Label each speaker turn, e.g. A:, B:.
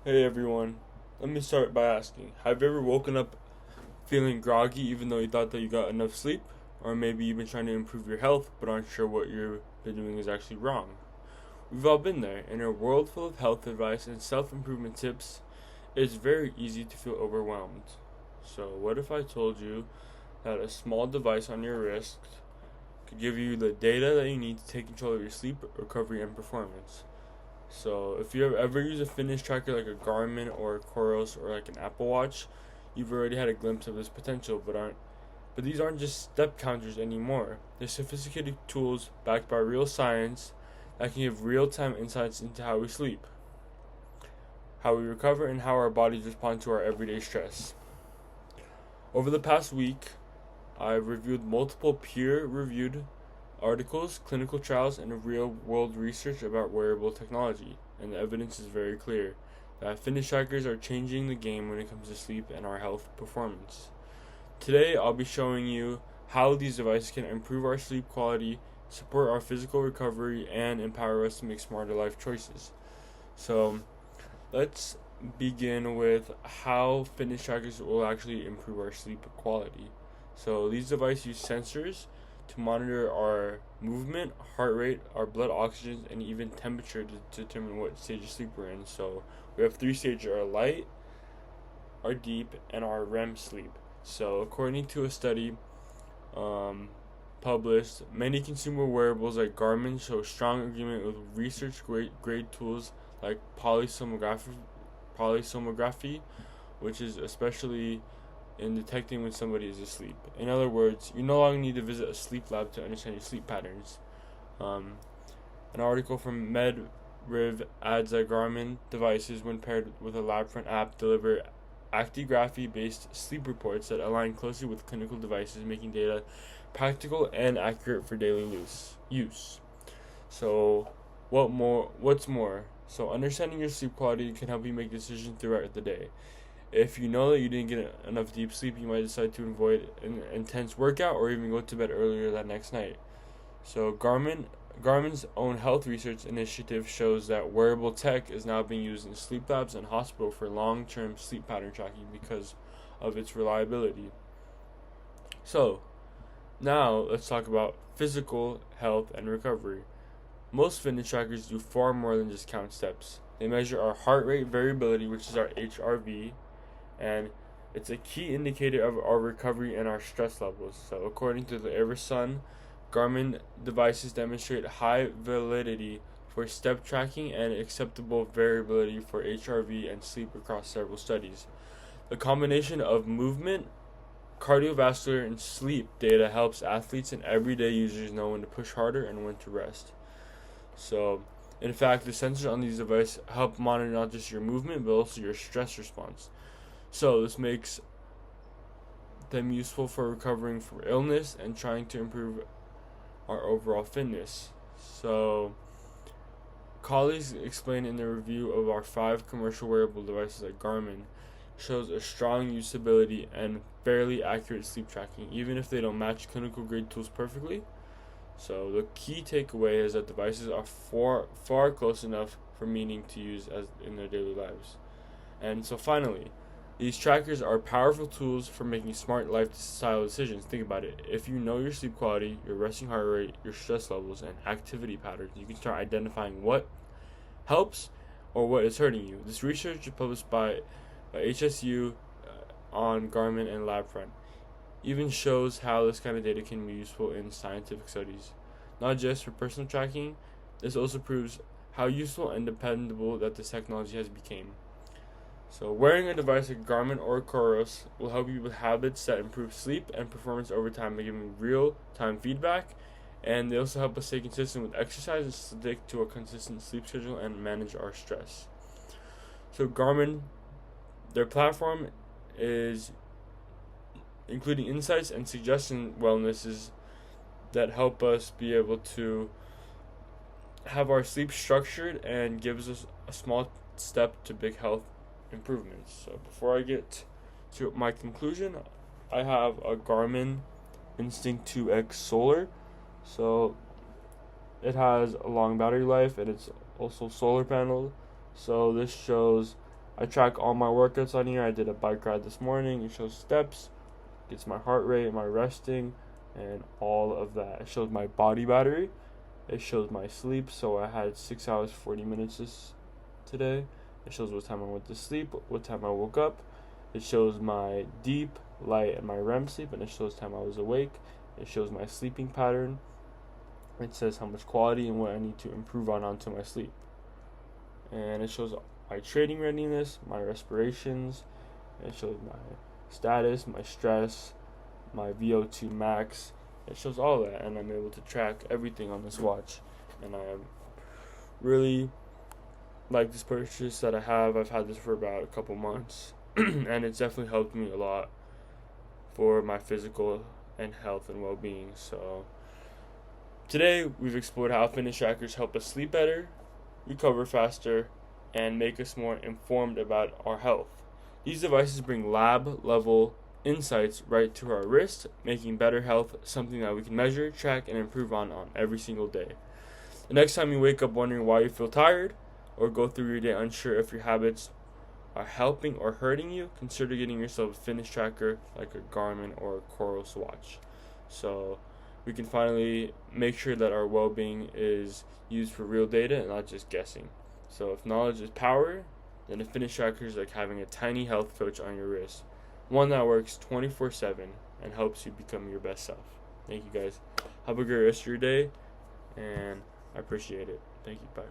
A: Hey everyone, let me start by asking, have you ever woken up feeling groggy even though you thought that you got enough sleep? Or maybe you've been trying to improve your health but aren't sure what you've been doing is actually wrong? We've all been there. In a world full of health advice and self improvement tips, it's very easy to feel overwhelmed. So, what if I told you that a small device on your wrist could give you the data that you need to take control of your sleep, recovery, and performance? So if you ever use a fitness tracker like a Garmin or a Coros or like an Apple Watch, you've already had a glimpse of this potential, but these aren't just step counters anymore. They're sophisticated tools backed by real science that can give real-time insights into how we sleep, how we recover, and how our bodies respond to our everyday stress. Over the past week, I've reviewed multiple peer-reviewed articles, clinical trials, and real world research about wearable technology, and the evidence is very clear that fitness trackers are changing the game when it comes to sleep and our health performance. Today, I'll be showing you how these devices can improve our sleep quality, support our physical recovery, and empower us to make smarter life choices. So, let's begin with how fitness trackers will actually improve our sleep quality. So, these devices use sensors to monitor our movement, heart rate, our blood oxygen, and even temperature to determine what stage of sleep we're in. So we have three stages: our light, our deep, and our REM sleep. So according to a study published, many consumer wearables like Garmin show strong agreement with research grade tools like polysomnography, which is especially in detecting when somebody is asleep. In other words, you no longer need to visit a sleep lab to understand your sleep patterns. Um, an article from MedRiv adds that Garmin devices, when paired with a LabFront app, deliver actigraphy-based sleep reports that align closely with clinical devices, making data practical and accurate for daily use. So, What's more? So, understanding your sleep quality can help you make decisions throughout the day. If you know that you didn't get enough deep sleep, you might decide to avoid an intense workout or even go to bed earlier that next night. So Garmin's own health research initiative shows that wearable tech is now being used in sleep labs and hospitals for long-term sleep pattern tracking because of its reliability. So, now let's talk about physical health and recovery. Most fitness trackers do far more than just count steps. They measure our heart rate variability, which is our HRV, and it's a key indicator of our recovery and our stress levels. So, according to the Eversun, Garmin devices demonstrate high validity for step tracking and acceptable variability for HRV and sleep across several studies. The combination of movement, cardiovascular, and sleep data helps athletes and everyday users know when to push harder and when to rest. So, in fact, the sensors on these devices help monitor not just your movement but also your stress response. So this makes them useful for recovering from illness and trying to improve our overall fitness. So colleagues explain in their review of our 5 commercial wearable devices at Garmin shows a strong usability and fairly accurate sleep tracking, even if they don't match clinical grade tools perfectly. So the key takeaway is that devices are far close enough for meaning to use as in their daily lives. And so finally, these trackers are powerful tools for making smart lifestyle decisions. Think about it. If you know your sleep quality, your resting heart rate, your stress levels, and activity patterns, you can start identifying what helps or what is hurting you. This research is published by HSU on Garmin and LabFront. Even shows how this kind of data can be useful in scientific studies. Not just for personal tracking, this also proves how useful and dependable that this technology has become. So wearing a device like Garmin or Coros will help you with habits that improve sleep and performance over time by giving real-time feedback, and they also help us stay consistent with exercise and stick to a consistent sleep schedule and manage our stress. So Garmin, their platform is including insights and suggestion wellnesses that help us be able to have our sleep structured and gives us a small step to big health improvements. So before I get to my conclusion, I have a Garmin Instinct 2X Solar. So it has a long battery life and it's also solar panel. So this shows I track all my workouts on here. I did a bike ride this morning. It shows steps, gets my heart rate, my resting, and all of that. It shows my body battery. It shows my sleep. So I had 6 hours 40 minutes today. It shows what time I went to sleep, what time I woke up. It shows my deep, light, and my REM sleep, and it shows time I was awake. It shows my sleeping pattern. It says how much quality and what I need to improve on onto my sleep. And it shows my trading readiness, my respirations. It shows my status, my stress, my VO2 max. It shows all that, and I'm able to track everything on this watch. And I am really like this purchase that I have. I've had this for about a couple months, and it's definitely helped me a lot for my physical and health and well-being. So today we've explored how fitness trackers help us sleep better, recover faster, and make us more informed about our health. These devices bring lab-level insights right to our wrist, making better health something that we can measure, track, and improve on every single day. The next time you wake up wondering why you feel tired, or go through your day unsure if your habits are helping or hurting you, consider getting yourself a fitness tracker like a Garmin or a Coros watch. So we can finally make sure that our well-being is used for real data and not just guessing. So if knowledge is power, then a fitness tracker is like having a tiny health coach on your wrist, one that works 24/7 and helps you become your best self. Thank you guys. Have a great rest of your day, and I appreciate it. Thank you. Bye.